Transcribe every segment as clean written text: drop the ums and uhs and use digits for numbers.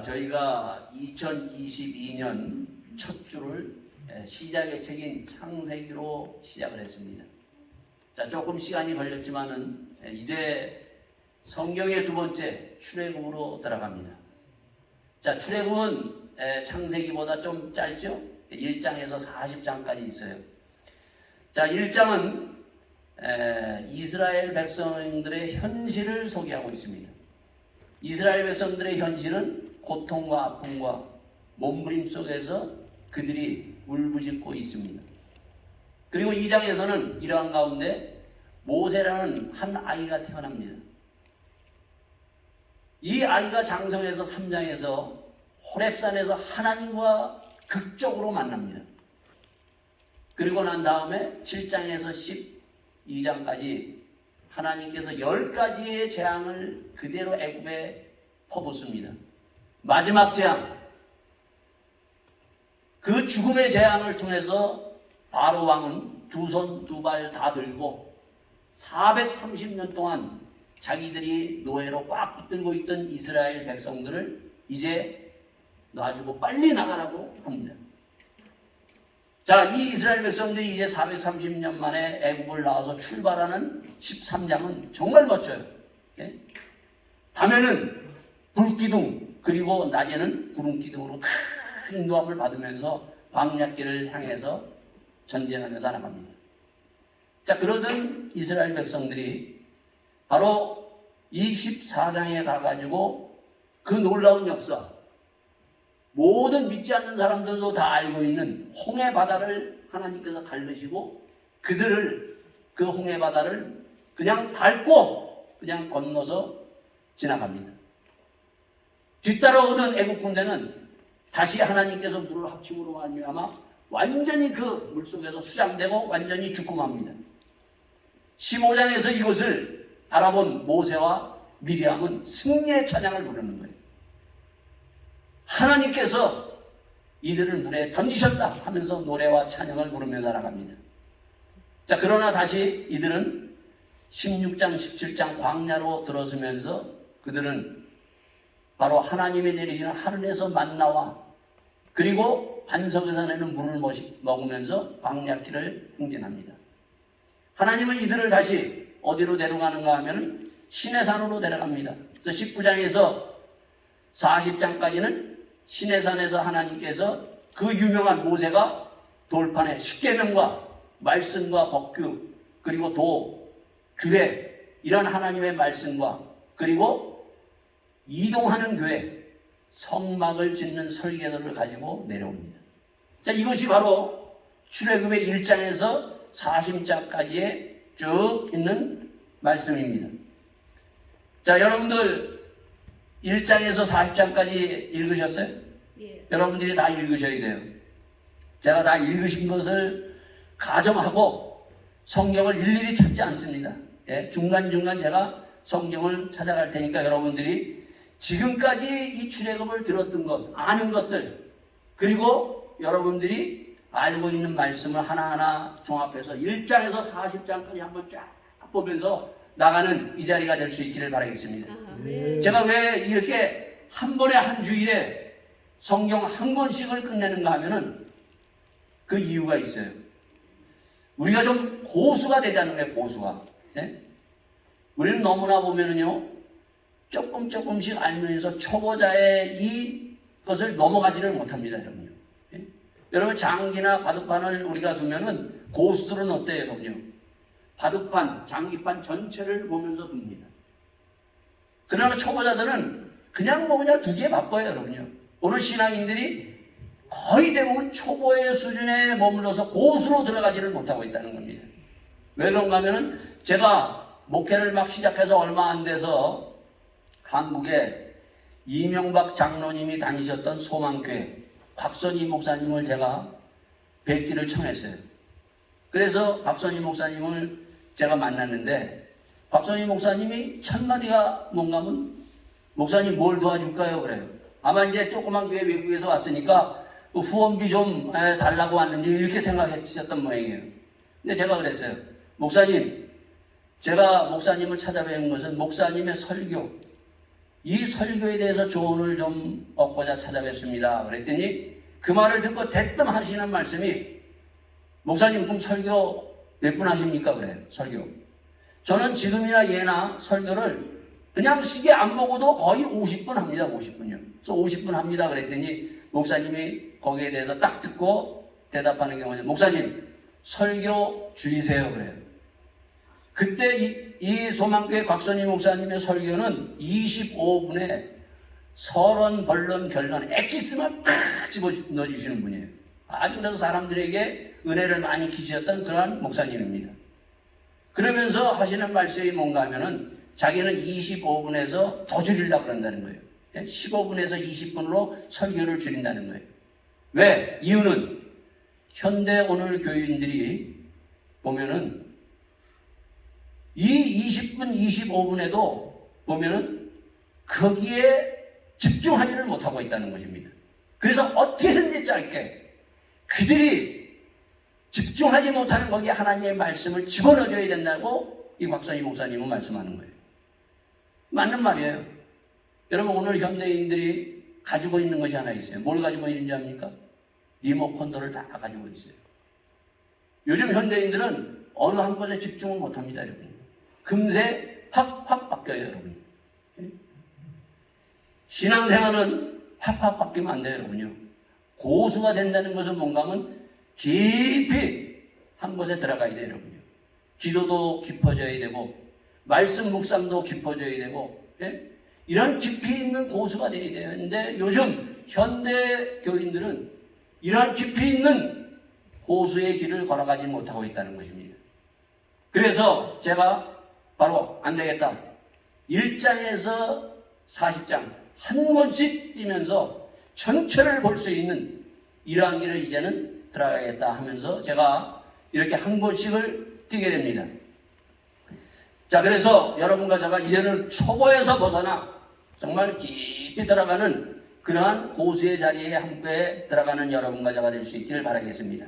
저희가 2022년 첫 주를 시작의 책인 창세기로 시작을 했습니다. 조금 시간이 걸렸지만은 이제 성경의 두 번째 출애굽으로 들어갑니다. 출애굽은 창세기보다 좀 짧죠? 1장에서 40장까지 있어요. 1장은 이스라엘 백성들의 현실을 소개하고 있습니다. 이스라엘 백성들의 현실은 고통과 아픔과 몸부림 속에서 그들이 울부짖고 있습니다. 그리고 2장에서는 이러한 가운데 모세라는 한 아이가 태어납니다. 이 아이가 장성해서 3장에서 호렙산에서 하나님과 극적으로 만납니다. 그리고 난 다음에 7장에서 12장까지 하나님께서 10가지의 재앙을 그대로 애굽에 퍼붓습니다. 마지막 재앙, 그 죽음의 재앙을 통해서 바로 왕은 두 손 두 발 다 들고 430년 동안 자기들이 노예로 꽉 붙들고 있던 이스라엘 백성들을 이제 놔주고 빨리 나가라고 합니다. 이 이스라엘 백성들이 이제 430년 만에 애굽을 나와서 출발하는 13장은 정말 멋져요. 밤에는 불기둥, 그리고 낮에는 구름기둥으로 다 인도함을 받으면서 광야길을 향해서 전진하면서 나갑니다. 그러던 이스라엘 백성들이 바로 이 14장에 가가지고 그 놀라운 역사, 모든 믿지 않는 사람들도 다 알고 있는 홍해 바다를 하나님께서 갈르시고 그들을 그 홍해 바다를 그냥 밟고 그냥 건너서 지나갑니다. 뒤따라 오던 애국 군대는 다시 하나님께서 물을 합침으로 말미암아 완전히 그 물속에서 수장되고 완전히 죽고 맙니다. 15장에서 이것을 바라본 모세와 미리암은 승리의 찬양을 부르는 거예요. 하나님께서 이들을 물에 던지셨다 하면서 노래와 찬양을 부르면서 나갑니다. 그러나 다시 이들은 16장, 17장 광야로 들어서면서 그들은 바로 하나님이 내리시는 하늘에서 만나와 그리고 반석에서 내는 물을 먹으면서 광야길을 행진합니다. 하나님은 이들을 다시 어디로 데려가는가 하면 시내산으로 데려갑니다. 그래서 19장에서 40장까지는 시내산에서 하나님께서 그 유명한 모세가 돌판에 십계명과 말씀과 법규 그리고 도, 규례 이런 하나님의 말씀과 그리고 이동하는 교회 성막을 짓는 설계도를 가지고 내려옵니다. 이것이 바로 출애굽의 1장에서 40장까지의 쭉 있는 말씀입니다. 여러분들 1장에서 40장까지 읽으셨어요? 예. 여러분들이 다 읽으셔야 돼요. 제가 다 읽으신 것을 가정하고 성경을 일일이 찾지 않습니다. 중간중간 제가 성경을 찾아갈 테니까 여러분들이 지금까지 이 출애굽을 들었던 것, 아는 것들, 그리고 여러분들이 알고 있는 말씀을 하나하나 종합해서 1장에서 40장까지 한번 쫙 보면서 나가는 이 자리가 될 수 있기를 바라겠습니다. 제가 왜 이렇게 한 번에 한 주일에 성경 한 권씩을 끝내는가 하면은 그 이유가 있어요. 우리가 좀 고수가 되자는 거예요, 고수가. 우리는 너무나 보면은요, 조금씩 알면서 초보자의 이것을 넘어가지를 못합니다, 여러분요. 여러분, 장기나 바둑판을 우리가 두면은 고수들은 어때요, 여러분요? 바둑판, 장기판 전체를 보면서 둡니다. 그러나 초보자들은 그냥 두기에 바빠요, 여러분요. 오늘 신앙인들이 거의 대부분 초보의 수준에 머물러서 고수로 들어가지를 못하고 있다는 겁니다. 왜 그런가 하면은 제가 목회를 막 시작해서 얼마 안 돼서 한국에 이명박 장로님이 다니셨던 소망교회 곽선희 목사님을 제가 뵙기를 청했어요. 그래서 곽선희 목사님을 제가 만났는데 곽선희 목사님이 첫 마디가 뭔가 하면 목사님 뭘 도와줄까요? 그래요. 아마 이제 조그만 교회 외국에서 왔으니까 후원비 좀 달라고 왔는지 이렇게 생각했었던 모양이에요. 근데 제가 그랬어요. 목사님, 제가 목사님을 찾아뵌 것은 목사님의 설교, 이 설교에 대해서 조언을 좀 얻고자 찾아뵙습니다. 그랬더니 그 말을 듣고 대뜸 하시는 말씀이 목사님 그럼 설교 몇 분 하십니까? 그래요. 설교. 저는 지금이나 예나 설교를 그냥 시계 안 보고도 거의 50분 합니다. 50분요. 그래서 50분 합니다. 그랬더니 목사님이 거기에 대해서 딱 듣고 대답하는 경우는 목사님 설교 줄이세요. 그래요. 그때 이 소망교회 곽선희 목사님의 설교는 25분에 서론, 본론, 결론, 엑기스만 팍 집어 넣어주시는 분이에요. 아주 그래서 사람들에게 은혜를 많이 끼치셨던 그러한 목사님입니다. 그러면서 하시는 말씀이 뭔가 하면은 자기는 25분에서 더 줄이려고 그런다는 거예요. 15분에서 20분으로 설교를 줄인다는 거예요. 왜? 이유는 현대 오늘 교인들이 보면은 이 20분, 25분에도 보면은 거기에 집중하지를 못하고 있다는 것입니다. 그래서 어떻게든지 짧게 그들이 집중하지 못하는 거기에 하나님의 말씀을 집어넣어줘야 된다고 이 곽선희 목사님은 말씀하는 거예요. 맞는 말이에요. 여러분 오늘 현대인들이 가지고 있는 것이 하나 있어요. 뭘 가지고 있는지 압니까? 리모컨도를 다 가지고 있어요. 요즘 현대인들은 어느 한 곳에 집중을 못합니다. 여러분. 금세 확 바뀌어요. 여러분. 신앙생활은 확 바뀌면 안 돼요. 여러분요. 고수가 된다는 것은 뭔가 하면 깊이 한 곳에 들어가야 돼요. 여러분요. 기도도 깊어져야 되고 말씀 묵상도 깊어져야 되고 이런 깊이 있는 고수가 되어야 되는데 요즘 현대 교인들은 이런 깊이 있는 고수의 길을 걸어가지 못하고 있다는 것입니다. 그래서 제가 바로 안 되겠다. 1장에서 40장 한 권씩 뛰면서 전체를 볼 수 있는 이러한 길을 이제는 들어가겠다 하면서 제가 이렇게 한 권씩을 뛰게 됩니다. 자, 그래서 여러분과 제가 이제는 초보에서 벗어나 정말 깊이 들어가는 그러한 고수의 자리에 함께 들어가는 여러분과 제가 될 수 있기를 바라겠습니다.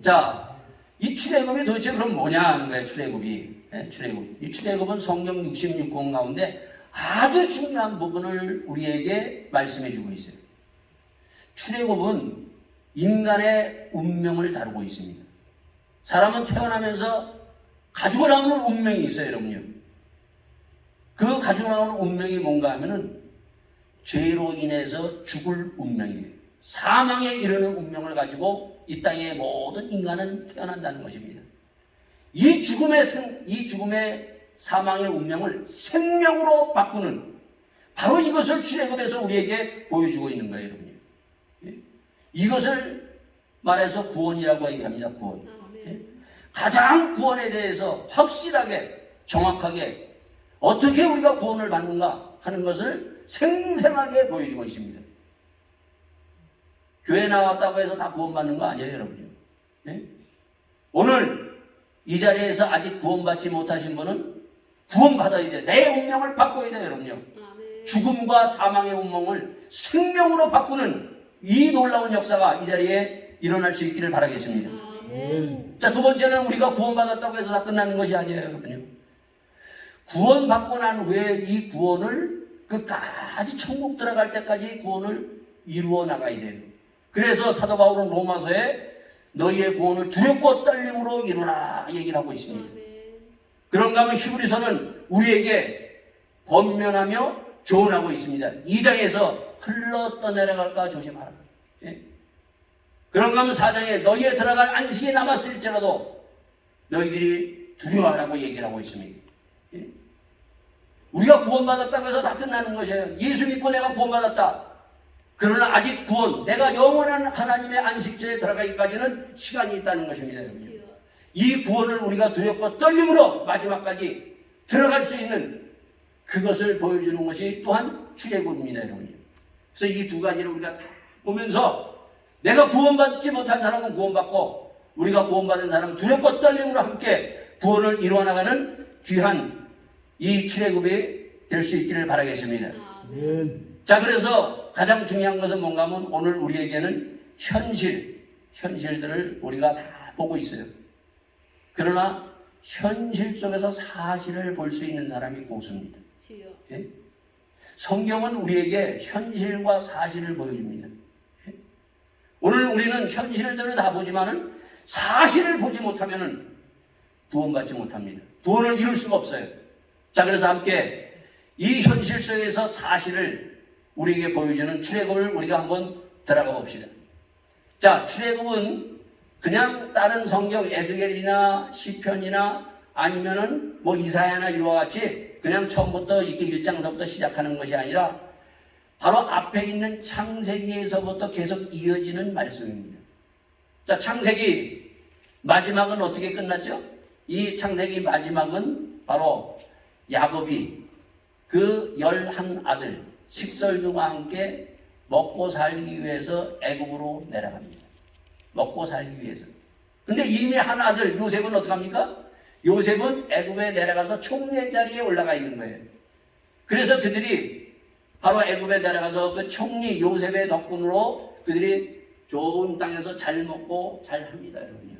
자, 이 출애굽이 도대체 그럼 뭐냐 하는 거예요. 출애굽이. 출애굽. 이 출애굽은 성경 66권 가운데 아주 중요한 부분을 우리에게 말씀해 주고 있어요. 출애굽은 인간의 운명을 다루고 있습니다. 사람은 태어나면서 가지고 나오는 운명이 있어요, 여러분요. 그 가지고 나오는 운명이 뭔가 하면은 죄로 인해서 죽을 운명이에요. 사망에 이르는 운명을 가지고 이 땅의 모든 인간은 태어난다는 것입니다. 이 죽음의 사망의 운명을 생명으로 바꾸는 바로 이것을 출애굽에서 우리에게 보여주고 있는 거예요, 여러분요. 이것을 말해서 구원이라고 얘기합니다. 구원. 가장 구원에 대해서 확실하게 정확하게 어떻게 우리가 구원을 받는가 하는 것을 생생하게 보여주고 있습니다. 교회 나왔다고 해서 다 구원받는 거 아니에요, 여러분요. 오늘 이 자리에서 아직 구원받지 못하신 분은 구원받아야 돼요. 내 운명을 바꿔야 돼요, 여러분요. 죽음과 사망의 운명을 생명으로 바꾸는 이 놀라운 역사가 이 자리에 일어날 수 있기를 바라겠습니다. 자, 두 번째는 우리가 구원받았다고 해서 다 끝나는 것이 아니에요, 여러분요. 구원받고 난 후에 이 구원을 끝까지 천국 들어갈 때까지 구원을 이루어 나가야 돼요. 그래서 사도 바울은 로마서에 너희의 구원을 두렵고 떨림으로 이루라 얘기를 하고 있습니다. 그런가 하면 히브리서는 우리에게 권면하며 조언하고 있습니다. 2장에서 흘러 떠내려갈까 조심하라. 그런가 하면 4장에 너희에 들어갈 안식이 남았을지라도 너희들이 두려워하라고 얘기를 하고 있습니다. 우리가 구원받았다고 해서 다 끝나는 것이에요. 예수 믿고 내가 구원받았다. 그러나 아직 구원, 내가 영원한 하나님의 안식처에 들어가기까지는 시간이 있다는 것입니다. 이 구원을 우리가 두렵고 떨림으로 마지막까지 들어갈 수 있는 그것을 보여주는 것이 또한 출애굽입니다, 여러분. 그래서 이 두 가지를 우리가 다 보면서 내가 구원받지 못한 사람은 구원받고 우리가 구원받은 사람은 두렵고 떨림으로 함께 구원을 이루어 나가는 귀한 이 출애굽이 될 수 있기를 바라겠습니다. 자, 그래서 가장 중요한 것은 뭔가 하면 오늘 우리에게는 현실들을 우리가 다 보고 있어요. 그러나 현실 속에서 사실을 볼 수 있는 사람이 고수입니다. 예? 성경은 우리에게 현실과 사실을 보여줍니다. 오늘 우리는 현실들을 다 보지만은 사실을 보지 못하면은 구원받지 못합니다. 구원을 이룰 수가 없어요. 자, 그래서 함께 이 현실 속에서 사실을 우리에게 보여주는 출애굽을 우리가 한번 들어가 봅시다. 자, 출애굽은 그냥 다른 성경 에스겔이나 시편이나 아니면은 뭐 이사야나 이와 같이 그냥 처음부터 이렇게 1장서부터 시작하는 것이 아니라 바로 앞에 있는 창세기에서부터 계속 이어지는 말씀입니다. 자, 창세기 마지막은 어떻게 끝났죠? 이 창세기 마지막은 바로 야곱이 그 11 아들 식솔들과 함께 먹고 살기 위해서 애굽으로 내려갑니다. 먹고 살기 위해서. 근데 이미 한 아들 요셉은 어떡합니까? 요셉은 애굽에 내려가서 총리의 자리에 올라가 있는 거예요. 그래서 그들이 바로 애굽에 내려가서 그 총리 요셉의 덕분으로 그들이 좋은 땅에서 잘 먹고 잘 합니다, 여러분요.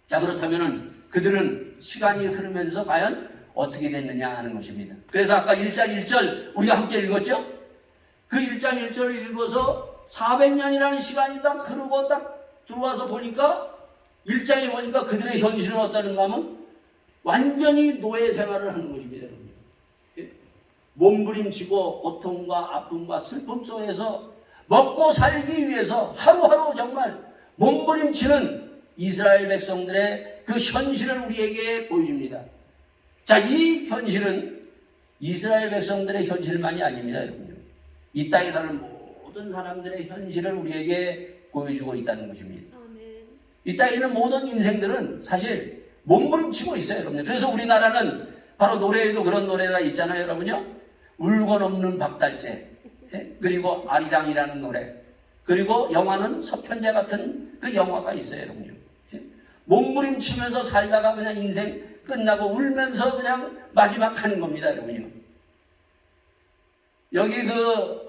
자, 그렇다면은 그들은 시간이 흐르면서 과연 어떻게 됐느냐 하는 것입니다. 그래서 아까 1장 1절 우리가 함께 읽었죠? 그 1장 1절을 읽어서 400년이라는 시간이 딱 흐르고 딱 들어와서 보니까 1장에 보니까 그들의 현실은 어떠는가 하면 완전히 노예 생활을 하는 것입니다. 몸부림치고 고통과 아픔과 슬픔 속에서 먹고 살기 위해서 하루하루 정말 몸부림치는 이스라엘 백성들의 그 현실을 우리에게 보여줍니다. 자, 이 현실은 이스라엘 백성들의 현실만이 아닙니다, 여러분요. 이 땅에 사는 모든 사람들의 현실을 우리에게 보여주고 있다는 것입니다. 이 땅에 있는 모든 인생들은 사실 몸부림치고 있어요, 여러분요. 그래서 우리나라는 바로 노래에도 그런 노래가 있잖아요, 여러분요. 울고 넘는 박달재, 그리고 아리랑이라는 노래, 그리고 영화는 서편제 같은 그 영화가 있어요, 여러분요. 몸부림치면서 살다가 그냥 인생 끝나고 울면서 그냥 마지막 하는 겁니다, 여러분요. 여기 그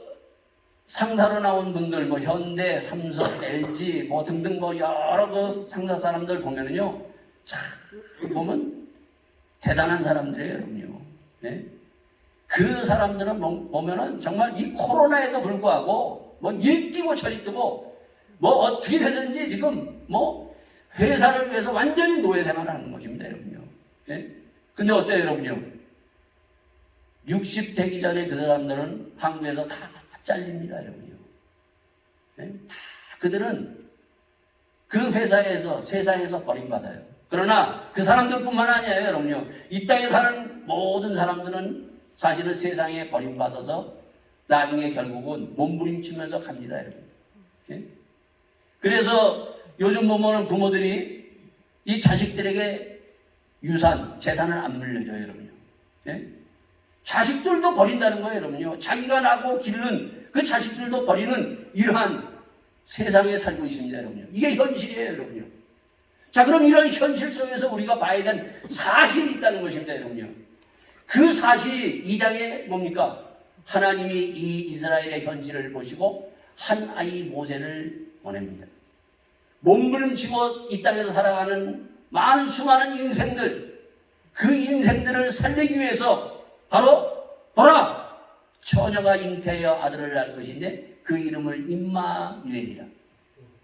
상사로 나온 분들, 뭐 현대, 삼성, LG, 뭐 등등 뭐 여러 그 상사 사람들 보면은요, 참 보면 대단한 사람들이에요, 여러분요. 네? 그 사람들은 보면은 정말 이 코로나에도 불구하고 뭐 일 뛰고 저리 뛰고 뭐 어떻게 되든지 지금 뭐 회사를 위해서 완전히 노예 생활을 하는 것입니다, 여러분요. 예? 근데 어때요, 여러분요? 60 되기 전에 그 사람들은 한국에서 다 잘립니다, 여러분요. 예? 다 그들은 그 회사에서 세상에서 버림받아요. 그러나 그 사람들뿐만 아니에요, 여러분요. 이 땅에 사는 모든 사람들은 사실은 세상에 버림받아서 나중에 결국은 몸부림치면서 갑니다, 여러분. 예? 그래서 요즘 보면은 부모들이 이 자식들에게 유산, 재산을 안 물려줘요, 여러분요. 예? 자식들도 버린다는 거예요, 여러분요. 자기가 낳고 기르는 그 자식들도 버리는 이러한 세상에 살고 있습니다, 여러분요. 이게 현실이에요, 여러분요. 자, 그럼 이런 현실 속에서 우리가 봐야 될 사실이 있다는 것입니다, 여러분요. 그 사실이 2장에 뭡니까? 하나님이 이 이스라엘의 현실을 보시고 한 아이 모세를 보냅니다. 몸부림치고 이 땅에서 살아가는 많은 수많은 인생들, 그 인생들을 살리기 위해서 바로 보라! 처녀가 잉태하여 아들을 낳을 것인데 그 이름을 임마누엘이라.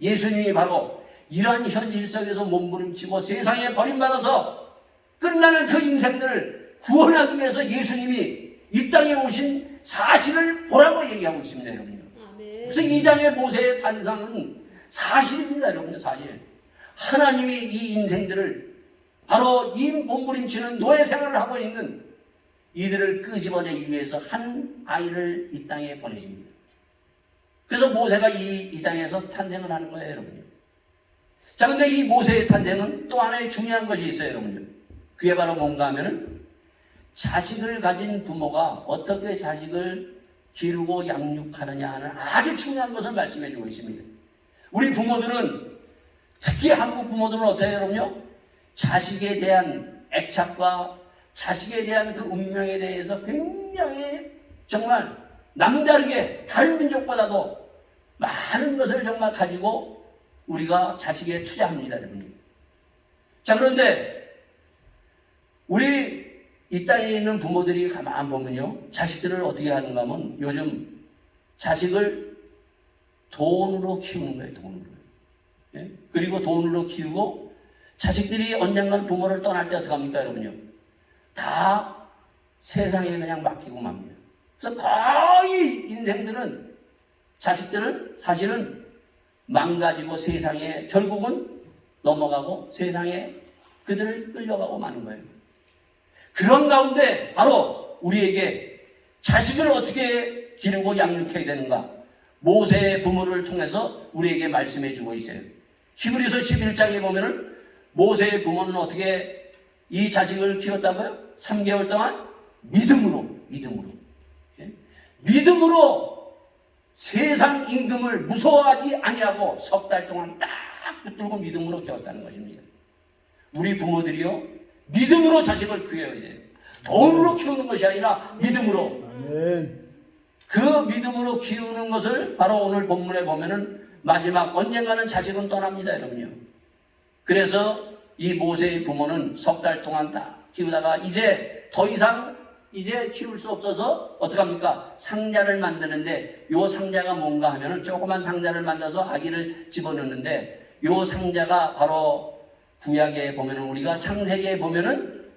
예수님이 바로 이러한 현실 속에서 몸부림치고 세상에 버림받아서 끝나는 그 인생들을 구원하기 위해서 예수님이 이 땅에 오신 사실을 보라고 얘기하고 있습니다, 여러분. 그래서 2장의 모세의 탄생은 사실입니다, 여러분. 사실. 하나님이 이 인생들을 바로 이 몸부림치는 노예 생활을 하고 있는 이들을 끄집어내기 위해서 한 아이를 이 땅에 보내십니다. 그래서 모세가 이 2장에서 탄생을 하는 거예요, 여러분. 자, 근데 이 모세의 탄생은 또 하나의 중요한 것이 있어요, 여러분. 그게 바로 뭔가 하면은 자식을 가진 부모가 어떻게 자식을 기르고 양육하느냐 하는 아주 중요한 것을 말씀해 주고 있습니다. 우리 부모들은, 특히 한국 부모들은 어때요, 여러분요? 자식에 대한 애착과 자식에 대한 그 운명에 대해서 굉장히 정말 남다르게 다른 민족보다도 많은 것을 정말 가지고 우리가 자식에 투자합니다, 여러분. 자, 그런데 우리 이 땅에 있는 부모들이 가만 보면요, 자식들을 어떻게 하는가 하면 요즘 자식을 돈으로 키우는 거예요. 돈으로. 예? 그리고 돈으로 키우고 자식들이 언젠간 부모를 떠날 때 어떻게 합니까 여러분요? 다 세상에 그냥 맡기고 맙니다. 그래서 거의 인생들은, 자식들은 사실은 망가지고 세상에 결국은 넘어가고 세상에 그들을 끌려가고 마는 거예요. 그런 가운데 바로 우리에게 자식을 어떻게 기르고 양육해야 되는가, 모세의 부모를 통해서 우리에게 말씀해 주고 있어요. 히브리서 11장에 보면은 모세의 부모는 어떻게 이 자식을 키웠다고요? 3개월 동안 믿음으로 예? 믿음으로 세상 임금을 무서워하지 아니하고 석 달 동안 딱 붙들고 믿음으로 키웠다는 것입니다. 우리 부모들이요, 믿음으로 자식을 키워야 돼요. 돈으로 키우는 것이 아니라 믿음으로. 그 믿음으로 키우는 것을 바로 오늘 본문에 보면은 마지막 언젠가는 자식은 떠납니다, 여러분요. 그래서 이 모세의 부모는 석 달 동안 다 키우다가 이제 더 이상 키울 수 없어서 어떡합니까? 상자를 만드는데, 요 상자가 뭔가 하면은 조그만 상자를 만들어서 아기를 집어넣는데, 요 상자가 바로 구약에 보면은, 우리가 창세기에 보면은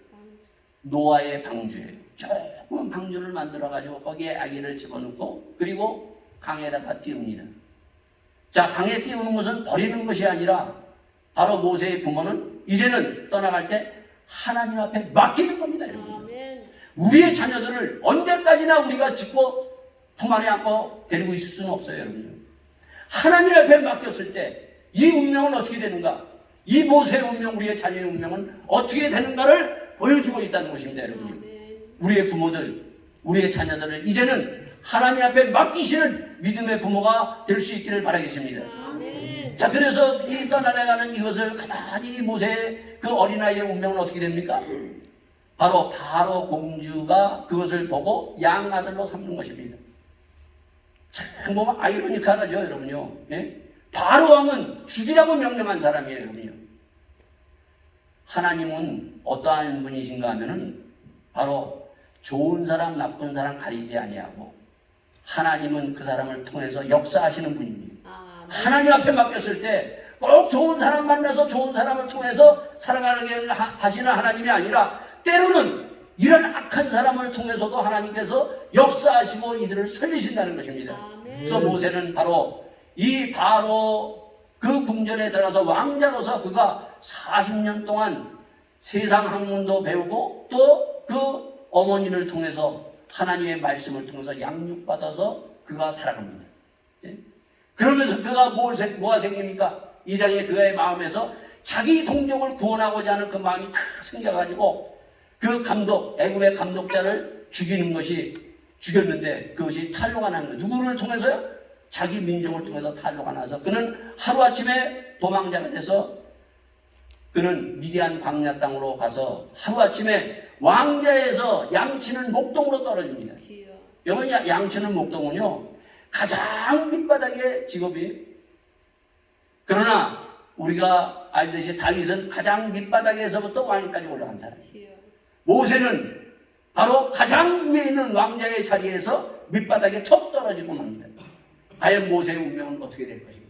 노아의 방주예요. 조그만 방주를 만들어가지고 거기에 아기를 집어넣고 그리고 강에다가 띄웁니다. 자, 강에 띄우는 것은 버리는 것이 아니라 바로 모세의 부모는 이제는 떠나갈 때 하나님 앞에 맡기는 겁니다, 여러분. 우리의 자녀들을 언제까지나 우리가 짓고 품 안에 안고 데리고 있을 수는 없어요, 여러분. 하나님 앞에 맡겼을 때 이 운명은 어떻게 되는가? 이 모세의 운명, 우리의 자녀의 운명은 어떻게 되는가를 보여주고 있다는 것입니다, 여러분. 우리의 부모들, 우리의 자녀들을 이제는 하나님 앞에 맡기시는 믿음의 부모가 될 수 있기를 바라겠습니다. 자, 그래서 이 떠나가는 이것을 가만히 모세의 그 어린아이의 운명은 어떻게 됩니까? 바로 공주가 그것을 보고 양아들로 삼는 것입니다. 참 보면 아이러니컬하죠, 여러분요. 예? 바로 왕은 죽이라고 명령한 사람이에요, 여러분요. 하나님은 어떠한 분이신가 하면은 바로 좋은 사람, 나쁜 사람 가리지 아니하고 하나님은 그 사람을 통해서 역사하시는 분입니다. 하나님 앞에 맡겼을 때 꼭 좋은 사람 만나서 좋은 사람을 통해서 살아가게 하시는 하나님이 아니라 때로는 이런 악한 사람을 통해서도 하나님께서 역사하시고 이들을 살리신다는 것입니다. 그래서 모세는 바로 그 궁전에 들어가서 왕자로서 그가 40년 동안 세상 학문도 배우고 또 그 어머니를 통해서 하나님의 말씀을 통해서 양육받아서 그가 살아갑니다. 예? 그러면서 그가 뭐가 생깁니까? 이 장에 그의 마음에서 자기 동족을 구원하고자 하는 그 마음이 탁 생겨가지고 그 애굽의 감독자를 죽였는데 그것이 탄로가 나는 거예요. 누구를 통해서요? 자기 민족을 통해서 탄로가 나서 그는 하루아침에 도망자가 돼서 그는 미디안 광야 땅으로 가서 하루아침에 왕자에서 양치는 목동으로 떨어집니다. 여러분, 양치는 목동은요 가장 밑바닥의 직업이에요. 그러나 우리가 알듯이 다윗은 가장 밑바닥에서부터 왕위까지 올라간 사람이에요. 모세는 바로 가장 위에 있는 왕자의 자리에서 밑바닥에 턱 떨어지고 맙니다. 과연 모세의 운명은 어떻게 될 것인가?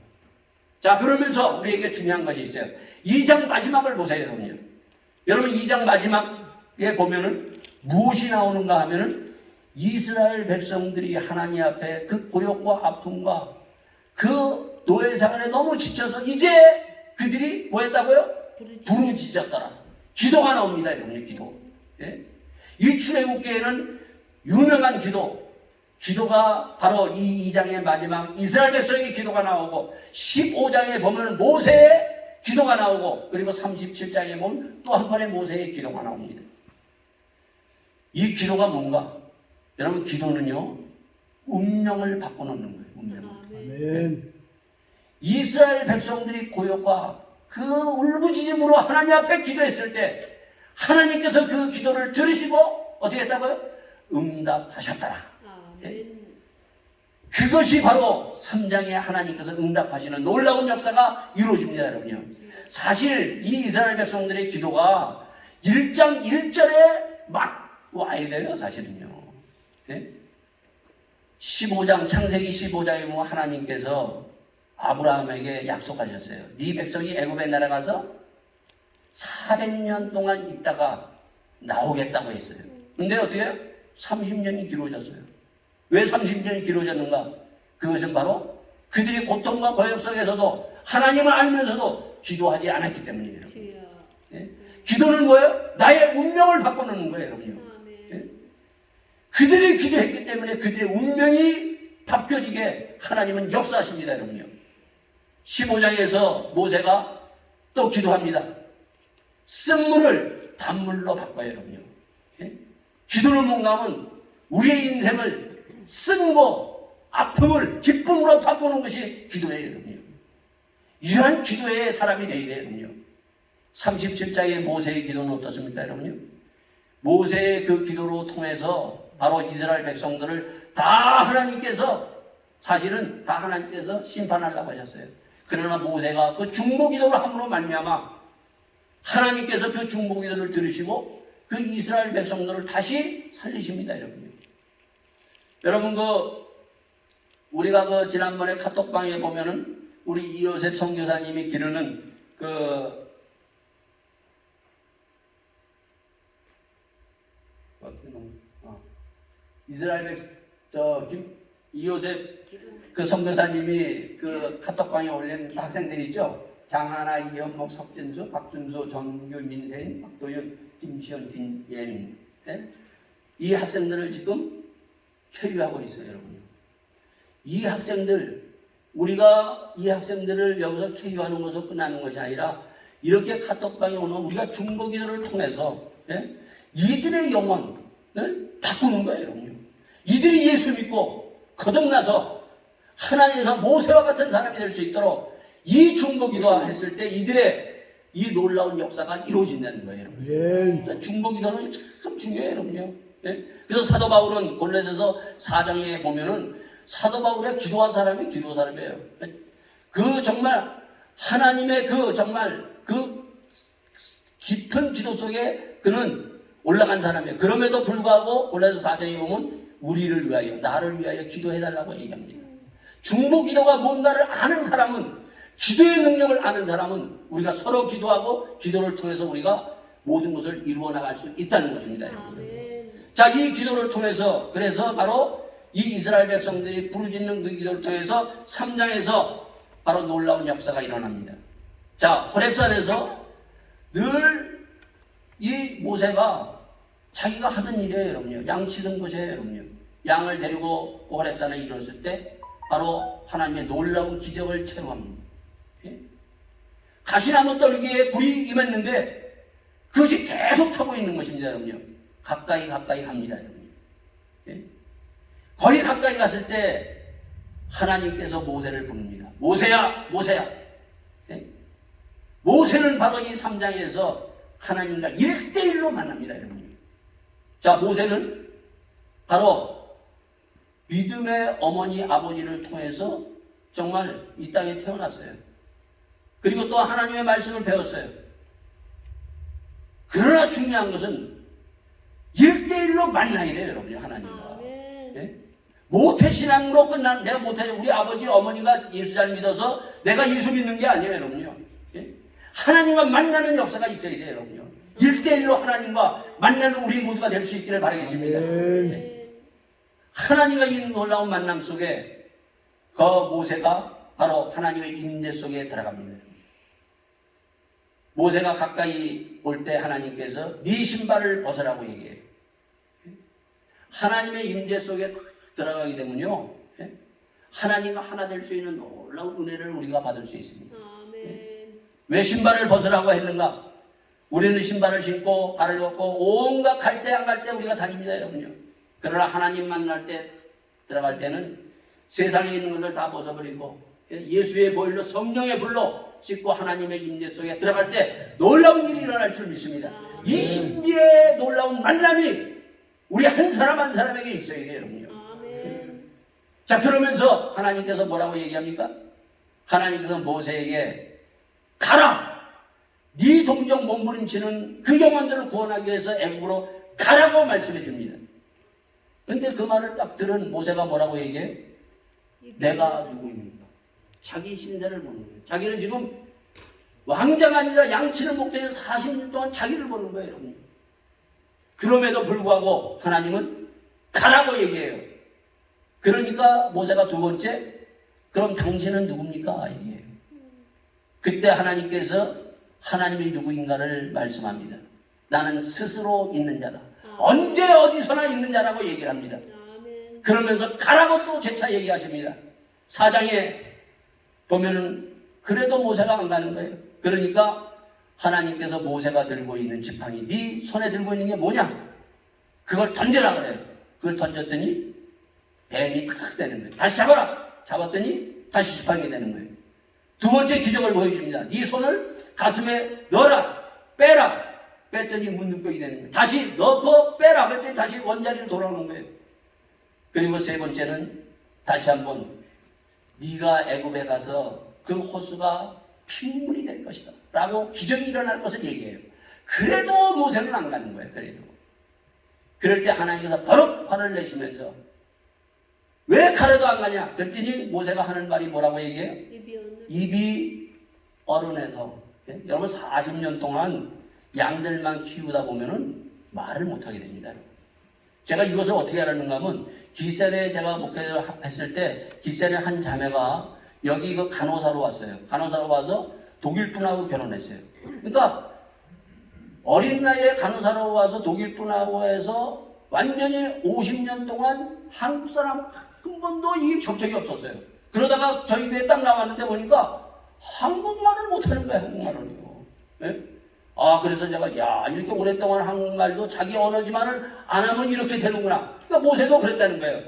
자, 그러면서 우리에게 중요한 것이 있어요. 2장 마지막을 보세요, 여러분요. 여러분, 2장 마지막에 보면은 무엇이 나오는가 하면은 이스라엘 백성들이 하나님 앞에 그 고역과 아픔과 그 노예 생활에 너무 지쳐서 이제 그들이 뭐 했다고요? 부르짖었더라. 기도가 나옵니다, 여러분요, 기도. 예? 이 출애굽기에는 유명한 기도가 바로 이 2장의 마지막 이스라엘 백성의 기도가 나오고 15장에 보면 모세의 기도가 나오고 그리고 37장에 보면 또 한 번의 모세의 기도가 나옵니다. 이 기도가 뭔가? 여러분, 기도는요 운명을 바꿔놓는 거예요. 운명을. 아멘. 이스라엘 백성들이 고역과 그 울부짖음으로 하나님 앞에 기도했을 때 하나님께서 그 기도를 들으시고 어떻게 했다고요? 응답하셨더라. 예? 그것이 바로 3장에 하나님께서 응답하시는 놀라운 역사가 이루어집니다, 여러분요. 사실 이 이스라엘 백성들의 기도가 1장 1절에 막 와야 돼요, 사실은요. 예? 15장, 창세기 15장에 보면 하나님께서 아브라함에게 약속하셨어요. 네 백성이 애굽에 날아가서 400년 동안 있다가 나오겠다고 했어요. 근데 어떻게 해요? 30년이 길어졌어요. 왜 30년이 길어졌는가? 그것은 바로 그들이 고통과 고역 속에서도 하나님을 알면서도 기도하지 않았기 때문이에요. 예? 기도는 뭐예요? 나의 운명을 바꿔놓는 거예요, 여러분요. 예? 그들이 기도했기 때문에 그들의 운명이 바뀌어지게 하나님은 역사하십니다, 여러분요. 15장에서 모세가 또 기도합니다. 쓴물을 단물로 바꿔요, 여러분요. 예? 기도를 뭔가하면 우리의 인생을 쓴고 아픔을 기쁨으로 바꾸는 것이 기도예요, 여러분요. 이러한 기도의 사람이 되어야 돼요, 여러분요. 37장의 모세의 기도는 어떻습니까, 여러분요? 모세의 그 기도로 통해서 바로 이스라엘 백성들을 다 하나님께서 사실은 다 하나님께서 심판하려고 하셨어요. 그러나 모세가 그 중보기도를 함으로 말미암아 하나님께서 그 중보기도를 들으시고 그 이스라엘 백성들을 다시 살리십니다, 여러분요. 여러분 우리가 지난번에 카톡방에 보면은 우리 이요셉 선교사님이 기르는 이스라엘 이요셉 그 선교사님이 그 카톡방에 올린 학생들이 있죠. 장하나, 이현목, 석진수, 박준수, 전규, 민세인, 박도윤, 김시현, 김예민. 예? 이 학생들을 지금 교육하고 있어요, 여러분. 이 학생들, 우리가 이 학생들을 여기서 교육하는 것으로 끝나는 것이 아니라 이렇게 카톡방에 오면 우리가 중보기도를 통해서 이들의 영혼을 바꾸는 거예요, 여러분. 이들이 예수 믿고 거듭나서 하나님께서 모세와 같은 사람이 될 수 있도록 이 중보기도 했을 때 이들의 이 놀라운 역사가 이루어진다는 거예요, 여러분. 그래서 중보기도는 참 중요해요, 여러분요. 그래서 사도 바울은 골로새서 4장에 보면은 사도 바울의 기도한 사람이 기도 사람이에요. 그 정말 하나님의 그 깊은 기도 속에 그는 올라간 사람이에요. 그럼에도 불구하고 골로새서 4장에 보면 우리를 위하여, 나를 위하여 기도해달라고 얘기합니다. 중보기도가 뭔가를 아는 사람은, 기도의 능력을 아는 사람은 우리가 서로 기도하고 기도를 통해서 우리가 모든 것을 이루어 나갈 수 있다는 것입니다, 여러분. 자, 이 기도를 통해서 그래서 바로 이 이스라엘 백성들이 부르짖는 그 기도를 통해서 3장에서 바로 놀라운 역사가 일어납니다. 자, 호렙산에서 늘 이 모세가 자기가 하던 일이에요, 여러분요. 양 치던 곳이에요, 여러분요. 양을 데리고 그 호렙산에 이뤘을 때 바로 하나님의 놀라운 기적을 체험합니다. 예? 가시나무 떨기에 불이 임했는데 그것이 계속 타고 있는 것입니다, 여러분요. 가까이 갑니다, 여러분요. 예? 거의 가까이 갔을 때 하나님께서 모세를 부릅니다. 모세야, 모세야. 예? 모세는 바로 이 3장에서 하나님과 1대1로 만납니다, 여러분. 자, 모세는 바로 믿음의 어머니 아버지를 통해서 정말 이 땅에 태어났어요. 그리고 또 하나님의 말씀을 배웠어요. 그러나 중요한 것은 1대1로 만나야 돼요, 여러분. 하나님과. 예? 모태신앙으로 끝난, 내가 우리 아버지 어머니가 예수 잘 믿어서 내가 예수 믿는 게 아니에요, 여러분요. 예? 하나님과 만나는 역사가 있어야 돼요, 여러분요. 1대1로 하나님과 만나는 우리 모두가 될 수 있기를 바라겠습니다. 예? 하나님과 이 놀라운 만남 속에 그 모세가 바로 하나님의 임재 속에 들어갑니다. 모세가 가까이 올 때 하나님께서 네 신발을 벗으라고 얘기해요. 하나님의 임재 속에 들어가게 되면요, 하나님과 하나 될 수 있는 놀라운 은혜를 우리가 받을 수 있습니다. 왜 신발을 벗으라고 했는가? 우리는 신발을 신고 발을 걷고 온갖 갈 때 안 갈 때 우리가 다닙니다, 여러분요. 그러나 하나님 만날 때 들어갈 때는 세상에 있는 것을 다 벗어버리고 예수의 보혈로 성령의 불로 씻고 하나님의 임재 속에 들어갈 때 놀라운 일이 일어날 줄 믿습니다. 이 신비의 놀라운 만남이 우리 한 사람 한 사람에게 있어야 돼요, 여러분요. 자, 그러면서 하나님께서 뭐라고 얘기합니까? 하나님께서 모세에게 가라! 네 동정 몸부림치는 그 영혼들을 구원하기 위해서 애굽으로 가라고 말씀해 줍니다. 근데 그 말을 딱 들은 모세가 뭐라고 얘기해? 내가 누구입니까? 자기 신세를 보는 거예요. 자기는 지금 왕자가 아니라 양치는 목적에서 40년 동안 자기를 보는 거예요, 여러분. 그럼에도 불구하고 하나님은 가라고 얘기해요. 그러니까 모세가 두 번째, 그럼 당신은 누굽니까? 얘기해요. 그때 하나님께서 하나님이 누구인가를 말씀합니다. 나는 스스로 있는 자다. 언제 어디서나 있는 자라고 얘기를 합니다. 그러면서 가라고 또 재차 얘기하십니다. 4장에 보면은 그래도 모세가 안 가는 거예요. 그러니까 하나님께서 모세가 들고 있는 지팡이, 네 손에 들고 있는 게 뭐냐? 그걸 던져라 그래요. 그걸 던졌더니 뱀이 탁 되는 거예요. 다시 잡아라. 잡았더니 다시 지팡이가 되는 거예요. 두 번째 기적을 보여줍니다. 네 손을 가슴에 넣어라. 빼라. 뺐더니 문둥병이 되는 거예요. 다시 넣고 빼라. 뺐더니 다시 원자리로 돌아오는 거예요. 그리고 세 번째는 다시 한번 네가 애굽에 가서 그 호수가 핏물이 될 것이다 라고 기적이 일어날 것을 얘기해요. 그래도 모세는 안 가는 거예요. 그래도. 그럴 때 하나님께서 바로 화를 내시면서 왜 가래도 안 가냐? 그랬더니 모세가 하는 말이 뭐라고 얘기해요? 입이 어른해서. 여러분 40년 동안 양들만 키우다 보면은 말을 못하게 됩니다. 제가 이것을 어떻게 알았는가 하면 기센에 제가 목회를 했을 때 기센의 한 자매가 여기 그 간호사로 왔어요. 간호사로 와서 독일 분하고 결혼했어요. 그러니까 어린 나이에 간호사로 와서 독일 분하고 해서 완전히 50년 동안 한국 사람 한 번도 이 접촉이 없었어요. 그러다가 저희 교회 딱 나왔는데 보니까 한국말을 못하는 거예요. 한국말을요. 예? 그래서 제가 야 이렇게 오랫동안 한국말도 자기 언어지만을 안 하면 이렇게 되는구나. 그러니까 모세도 그랬다는 거예요.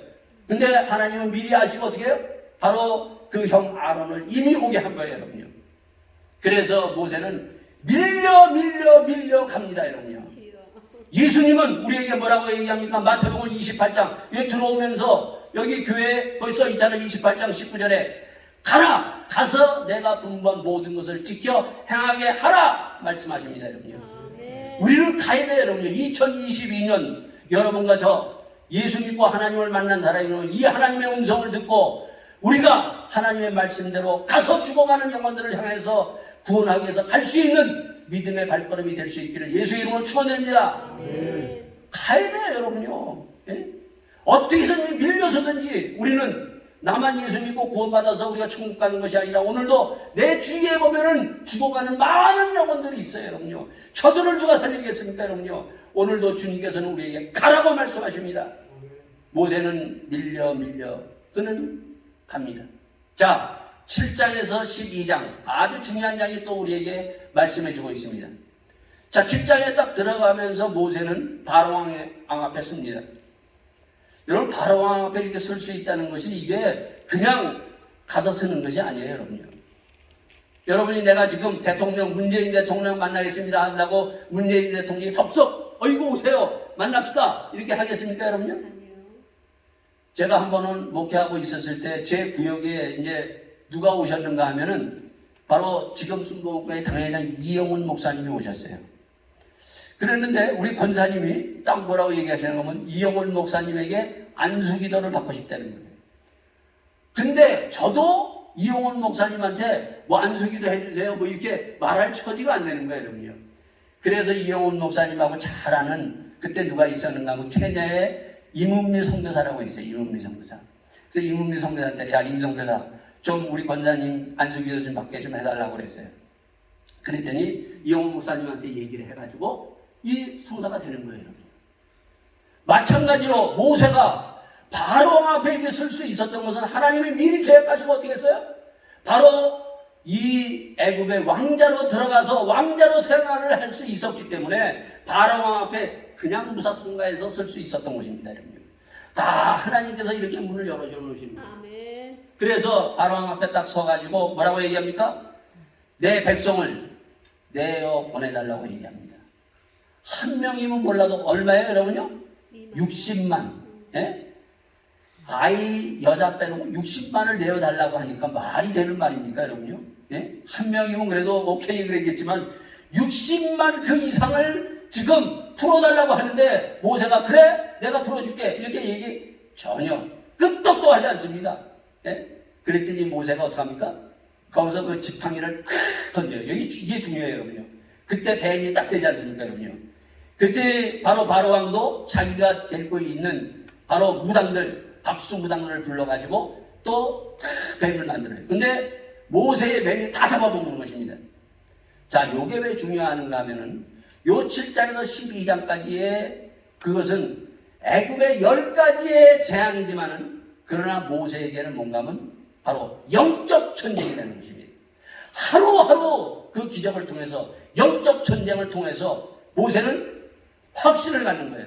근데 하나님은 미리 아시고 어떻게 해요? 바로 그 형 아론을 이미 오게 한 거예요, 여러분요. 그래서 모세는 밀려 갑니다, 여러분요. 예수님은 우리에게 뭐라고 얘기합니까? 마태복음 28장 여기 들어오면서 여기 교회에 벌써 있잖아요. 28장 19절에 가라! 가서 내가 분부한 모든 것을 지켜 행하게 하라! 말씀하십니다, 여러분요. 우리는 가야 돼요, 여러분요. 2022년 여러분과 저 예수 믿고 하나님을 만난 사람이면 이 하나님의 음성을 듣고 우리가 하나님의 말씀대로 가서 죽어가는 영혼들을 향해서 구원하기 위해서 갈 수 있는 믿음의 발걸음이 될 수 있기를 예수 이름으로 축원드립니다. 가야 돼요, 여러분요. 예? 어떻게든 밀려서든지 우리는 나만 예수 믿고 구원받아서 우리가 천국 가는 것이 아니라 오늘도 내 주위에 보면은 죽어가는 많은 영혼들이 있어요, 여러분요. 저들을 누가 살리겠습니까, 여러분요. 오늘도 주님께서는 우리에게 가라고 말씀하십니다. 모세는 밀려 그는 갑니다. 자, 7장에서 12장 아주 중요한 장이 또 우리에게 말씀해 주고 있습니다. 자, 7장에 딱 들어가면서 모세는 바로왕 앞에 섭니다. 여러분, 바로왕 앞에 이렇게 설 수 있다는 것이 이게 그냥 가서 서는 것이 아니에요, 여러분요. 여러분이 내가 지금 문재인 대통령 만나겠습니다 한다고 문재인 대통령이 덥석 어이구 오세요 만납시다 이렇게 하겠습니까, 여러분요? 제가 한 번은 목회하고 있었을 때 제 구역에 이제 누가 오셨는가 하면은 바로 지금 순복음교회 당회장 이영훈 목사님이 오셨어요. 그랬는데 우리 권사님이 딱 뭐라고 얘기하시는 거면 이영훈 목사님에게 안수기도를 받고 싶다는 거예요. 근데 저도 이영훈 목사님한테 뭐 안수기도 해주세요 뭐 이렇게 말할 처지가 안 되는 거예요, 여러분요. 그래서 이영훈 목사님하고 잘 아는 그때 누가 있었는가 하면 케냐에 이문미 선교사라고 있어요. 이문미 선교사. 그래서 이문미 선교사한테 야 임선교사 좀 우리 권사님 안수기도 좀 받게 좀 해달라고 그랬어요. 그랬더니 이영훈 목사님한테 얘기를 해가지고 이 성사가 되는 거예요, 여러분. 마찬가지로 모세가 바로 앞에 이렇게 설 수 있었던 것은 하나님이 미리 계획하시고 어떻게 했어요? 바로 이 애굽의 왕자로 들어가서 왕자로 생활을 할 수 있었기 때문에 바로 앞에 그냥 무사 통과해서 설 수 있었던 것입니다, 여러분. 다 하나님께서 이렇게 문을 열어줘 놓으십니다. 그래서 바로왕 앞에 딱 서가지고 뭐라고 얘기합니까? 내 백성을 내어 보내달라고 얘기합니다. 한 명이면 몰라도 얼마예요, 여러분요? 60만. 예? 아이 여자 빼놓고 60만을 내어달라고 하니까 말이 되는 말입니까, 여러분요? 예? 한 명이면 그래도 오케이 그러겠지만 60만 그 이상을 지금 풀어달라고 하는데 모세가 그래 내가 풀어줄게 이렇게 얘기 전혀 끄떡도 하지 않습니다. 예? 그랬더니 모세가 어떡합니까? 거기서 그 지팡이를 탁 던져요. 이게 중요해요, 여러분요. 그때 뱀이 딱 되지 않습니까, 여러분요. 그때 바로 바로왕도 자기가 데리고 있는 바로 무당들, 박수 무당들을 불러가지고 또 뱀을 만들어요. 근데 모세의 뱀이 다 잡아먹는 것입니다. 자, 요게 왜 중요한가 하면은 요 7장에서 12장까지의 그것은 애굽의 10가지의 재앙이지만은 그러나 모세에게는 뭔가 하면 바로 영적 전쟁이라는 것입니다. 하루하루 그 기적을 통해서 영적 전쟁을 통해서 모세는 확신을 갖는 거예요.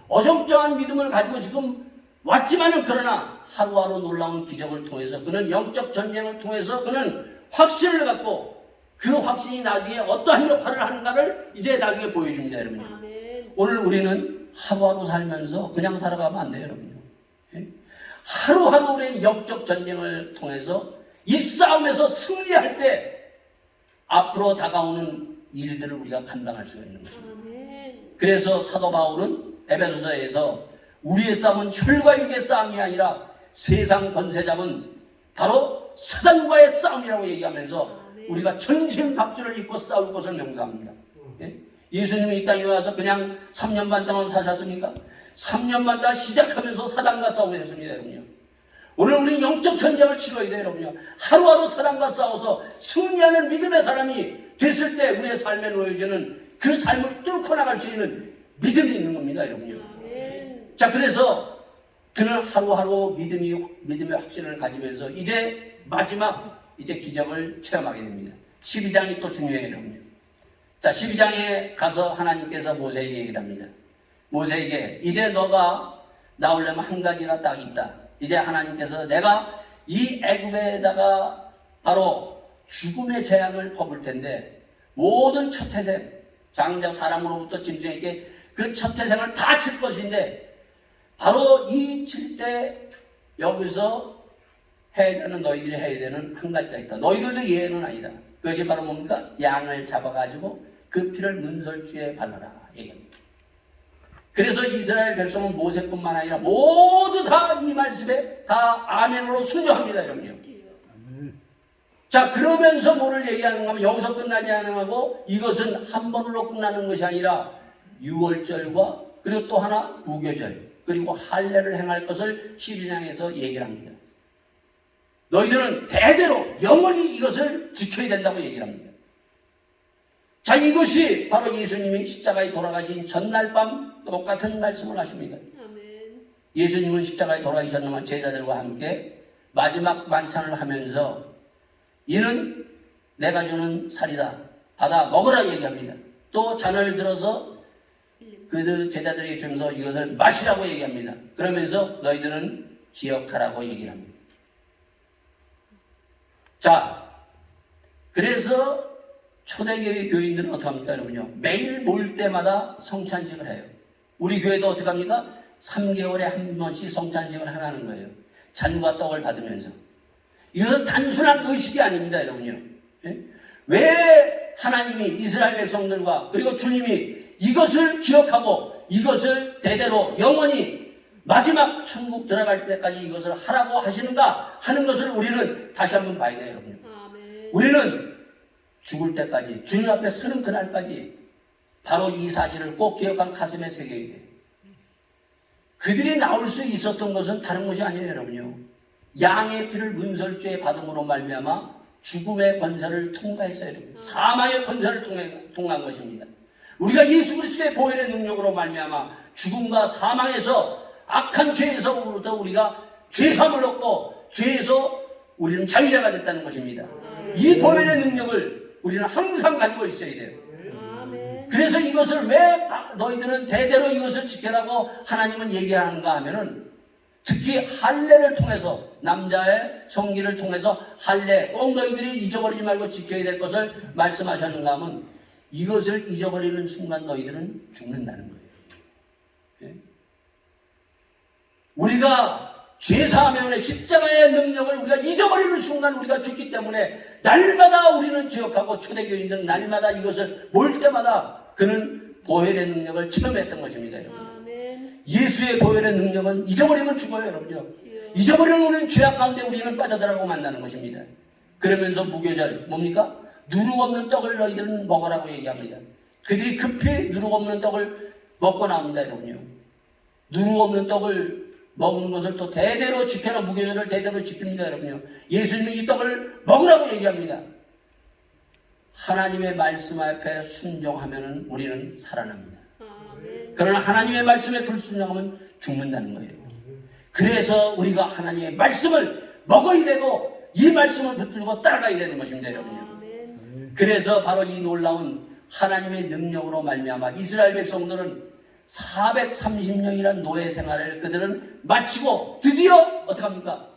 어정쩡한 믿음을 가지고 지금 왔지만은 그러나 하루하루 놀라운 기적을 통해서 그는 영적 전쟁을 통해서 그는 확신을 갖고 그 확신이 나중에 어떠한 역할을 하는가를 이제 나중에 보여줍니다, 여러분. 아멘. 오늘 우리는 하루하루 살면서 그냥 살아가면 안 돼요, 여러분. 예? 하루하루 우리의 영적 전쟁을 통해서 이 싸움에서 승리할 때 앞으로 다가오는 일들을 우리가 감당할 수가 있는 것입니다. 아멘. 그래서 사도 바울은 에베소서에서 우리의 싸움은 혈과 육의 싸움이 아니라 세상 권세 잡은 바로 사단과의 싸움이라고 얘기하면서 우리가 전신갑주를 입고 싸울 것을 명사합니다. 예? 예수님이 이 땅에 와서 그냥 3년 반 동안 사셨습니까? 3년 반 동안 시작하면서 사단과 싸우셨습니다, 여러분요. 오늘 우리 영적 전쟁을 치러야 돼요, 여러분요. 하루하루 사단과 싸워서 승리하는 믿음의 사람이 됐을 때 우리의 삶에 놓여지는 그 삶을 뚫고 나갈 수 있는 믿음이 있는 겁니다, 여러분요. 자, 그래서 그는 하루하루 믿음의 확신을 가지면서 이제 마지막 이제 기적을 체험하게 됩니다. 12장이 또 중요해요, 여러분요. 자, 12장에 가서 하나님께서 모세에게 얘기를 합니다. 모세에게 이제 너가 나오려면 한 가지가 딱 있다. 이제 하나님께서 내가 이 애굽에다가 바로 죽음의 재앙을 퍼볼 텐데 모든 첫 태생, 장자 사람으로부터 짐승에게 그 첫 태생을 다 칠 것인데 바로 이 칠 때 여기서 너희들이 해야 되는 한 가지가 있다. 너희들도 예외는 아니다. 그것이 바로 뭡니까? 양을 잡아가지고 그 피를 문설주에 발라라. 얘기합니다. 그래서 이스라엘 백성은 모세뿐만 아니라 모두 다 이 말씀에 다 아멘으로 순종합니다, 여러분요. 자, 그러면서 뭐를 얘기하는가 하면 여기서 끝나지 않고 이것은 한 번으로 끝나는 것이 아니라 유월절과 그리고 또 하나 무교절 그리고 할례를 행할 것을 12장에서 얘기를 합니다. 너희들은 대대로 영원히 이것을 지켜야 된다고 얘기를 합니다. 자, 이것이 바로 예수님이 십자가에 돌아가신 전날 밤 똑같은 말씀을 하십니다. 아멘. 예수님은 십자가에 돌아가셨지만 제자들과 함께 마지막 만찬을 하면서 이는 내가 주는 살이다. 받아 먹으라 얘기합니다. 또 잔을 들어서 그 제자들에게 주면서 이것을 마시라고 얘기합니다. 그러면서 너희들은 기억하라고 얘기를 합니다. 자, 그래서 초대교회 교인들은 어떻게 합니까, 여러분요? 매일 모일 때마다 성찬식을 해요. 우리 교회도 어떻게 합니까? 3개월에 한 번씩 성찬식을 하라는 거예요. 잔과 떡을 받으면서. 이것은 단순한 의식이 아닙니다, 여러분요. 예? 왜 하나님이 이스라엘 백성들과 그리고 주님이 이것을 기억하고 이것을 대대로 영원히 마지막 천국 들어갈 때까지 이것을 하라고 하시는가 하는 것을 우리는 다시 한번 봐야 돼요, 여러분. 아멘. 우리는 죽을 때까지 주님 앞에 서는 그날까지 바로 이 사실을 꼭 기억한 가슴에 새겨야 돼요. 그들이 나올 수 있었던 것은 다른 것이 아니에요, 여러분요. 양의 피를 문설주에 받음으로 말미암아 죽음의 권세를 통과했어요, 여러분. 사망의 권세를 통과한 것입니다. 우리가 예수 그리스도의 보혈의 능력으로 말미암아 죽음과 사망에서 악한 죄에서부터 우리가 죄사함을 얻고 죄에서 우리는 자유자가 됐다는 것입니다. 이 보혈의 능력을 우리는 항상 가지고 있어야 돼요. 그래서 이것을 왜 너희들은 대대로 이것을 지켜라고 하나님은 얘기하는가 하면은 특히 할례를 통해서 남자의 성기를 통해서 할례 꼭 너희들이 잊어버리지 말고 지켜야 될 것을 말씀하셨는가 하면 이것을 잊어버리는 순간 너희들은 죽는다는 거예요. 예? 우리가 죄사하면의 십자가의 능력을 우리가 잊어버리는 순간 우리가 죽기 때문에 날마다 우리는 기억하고 초대교인들은 날마다 이것을 모일 때마다 그는 보혈의 능력을 체험했던 것입니다. 여러분. 아멘. 예수의 보혈의 능력은 잊어버리면 죽어요. 여러분요. 잊어버리면 우리는 죄악 가운데 우리는 빠져들어가고 만나는 것입니다. 그러면서 무교절 뭡니까? 누룩 없는 떡을 너희들은 먹으라고 얘기합니다. 그들이 급히 누룩 없는 떡을 먹고 나옵니다. 여러분요. 누룩 없는 떡을 먹는 것을 또 대대로 지켜라. 무교절을 대대로 지킵니다. 여러분요. 예수님이 이 떡을 먹으라고 얘기합니다. 하나님의 말씀 앞에 순종하면 우리는 살아납니다. 그러나 하나님의 말씀에 불순종하면 죽는다는 거예요. 그래서 우리가 하나님의 말씀을 먹어야 되고 이 말씀을 붙들고 따라가야 되는 것입니다. 여러분요. 그래서 바로 이 놀라운 하나님의 능력으로 말미암아 이스라엘 백성들은 430년이라는 노예 생활을 그들은 마치고 드디어 어떡합니까?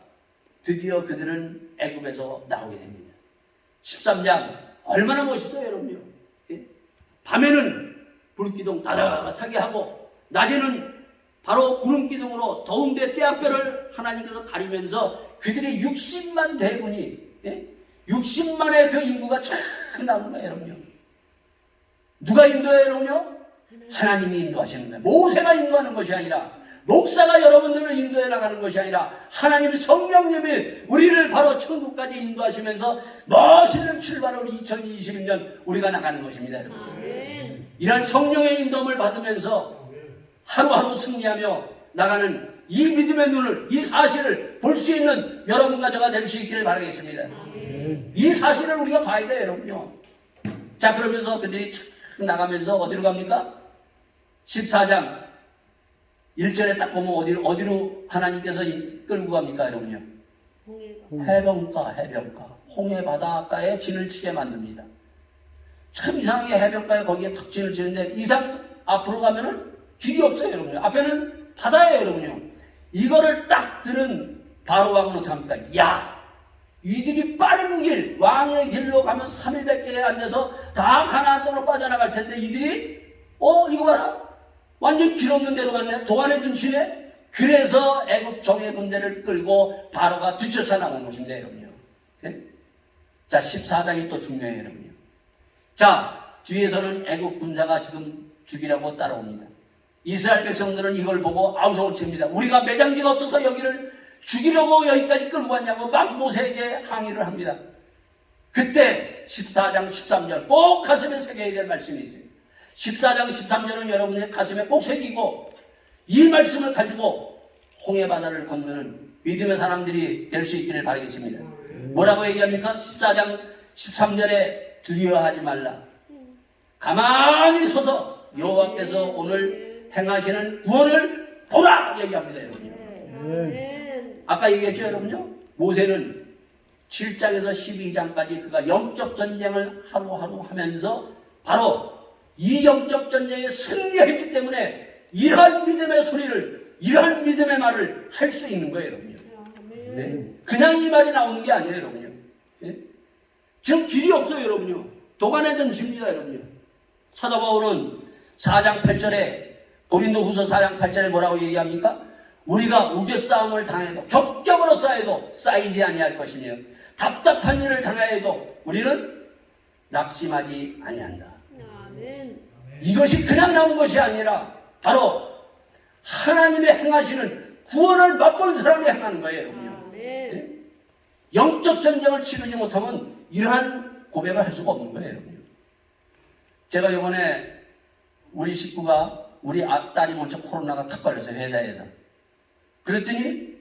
드디어 그들은 애굽에서 나오게 됩니다. 13장 얼마나 멋있어요, 여러분요. 예? 밤에는 불기둥 따뜻하게 하고 낮에는 바로 구름기둥으로 더운데 떼약볕을 하나님께서 가리면서 그들의 60만 대군이 60만의 그 인구가 쫙 나오는 거예요, 여러분요. 누가 인도해요, 여러분요? 하나님이 인도하시는 거예요. 모세가 인도하는 것이 아니라 목사가 여러분들을 인도해 나가는 것이 아니라 하나님의 성령님이 우리를 바로 천국까지 인도하시면서 멋있는 출발을 2021년 우리가 나가는 것입니다. 여러분. 이런 성령의 인도함을 받으면서 하루하루 승리하며 나가는 이 믿음의 눈을, 이 사실을 볼 수 있는 여러분과 저가 될 수 있기를 바라겠습니다. 이 사실을 우리가 봐야 돼요, 여러분요. 자, 그러면서 그들이 착 나가면서 어디로 갑니까? 14장 1절에 딱 보면 어디로 하나님께서 끌고 갑니까, 여러분요? 해변가, 홍해 바닷가에 진을 치게 만듭니다. 참 이상하게 해변가에 거기에 턱 진을 치는데 이상 앞으로 가면은 길이 없어요, 여러분요. 앞에는 바다예요, 여러분요. 이거를 딱 들은 바로 왕은 어떡합니까? 야! 이들이 빠른 길, 왕의 길로 가면 3일밖에 안 돼서 다 가나안 땅으로 빠져나갈 텐데 이들이 이거 봐라. 완전히 길 없는 데로 갔네. 도안에 중심에. 그래서 애굽 정예 군대를 끌고 바로가 뒤쫓아 나온 것입니다, 여러분요. 네? 자, 14장이 또 중요해요, 여러분요. 자, 뒤에서는 애굽 군사가 지금 죽이려고 따라옵니다. 이스라엘 백성들은 이걸 보고 아우성을 칩니다. 우리가 매장지가 없어서 여기를 죽이려고 여기까지 끌고 왔냐고 막 모세에게 항의를 합니다. 그때 14장 13절 꼭 가슴에 새겨야 될 말씀이 있어요. 14장 13절은 여러분의 가슴에 꼭 새기고 이 말씀을 가지고 홍해바다를 건너는 믿음의 사람들이 될 수 있기를 바라겠습니다. 뭐라고 얘기합니까? 14장 13절에 두려워하지 말라. 가만히 서서 여호와께서 오늘 행하시는 구원을 보라 얘기합니다, 여러분요. 아까 얘기했죠, 여러분요? 모세는 7장에서 12장까지 그가 영적 전쟁을 하루하루 하면서 바로 이 영적 전쟁에 승리했기 때문에 이러한 믿음의 소리를, 이러한 믿음의 말을 할 수 있는 거예요, 여러분요. 네? 그냥 이 말이 나오는 게 아니에요, 여러분요. 네? 지금 길이 없어요, 여러분요. 도관에 던집니다, 여러분요. 사도 바울은 4장 8절에 고린도후서 4장 8절에 뭐라고 얘기합니까? 우리가 우겨싸움을 당해도 겹겹으로 쌓여도 쌓이지 아니할 것이며 답답한 일을 당하여도 우리는 낙심하지 아니한다. 아멘. 이것이 그냥 나온 것이 아니라 바로 하나님의 행하시는 구원을 맛본 사람이 행하는 거예요, 여러분요. 네? 영적 전쟁을 치르지 못하면 이러한 고백을 할 수가 없는 거예요, 여러분요. 제가 이번에 우리 식구가 우리 딸이 먼저 코로나가 탁 걸렸어요, 회사에서. 그랬더니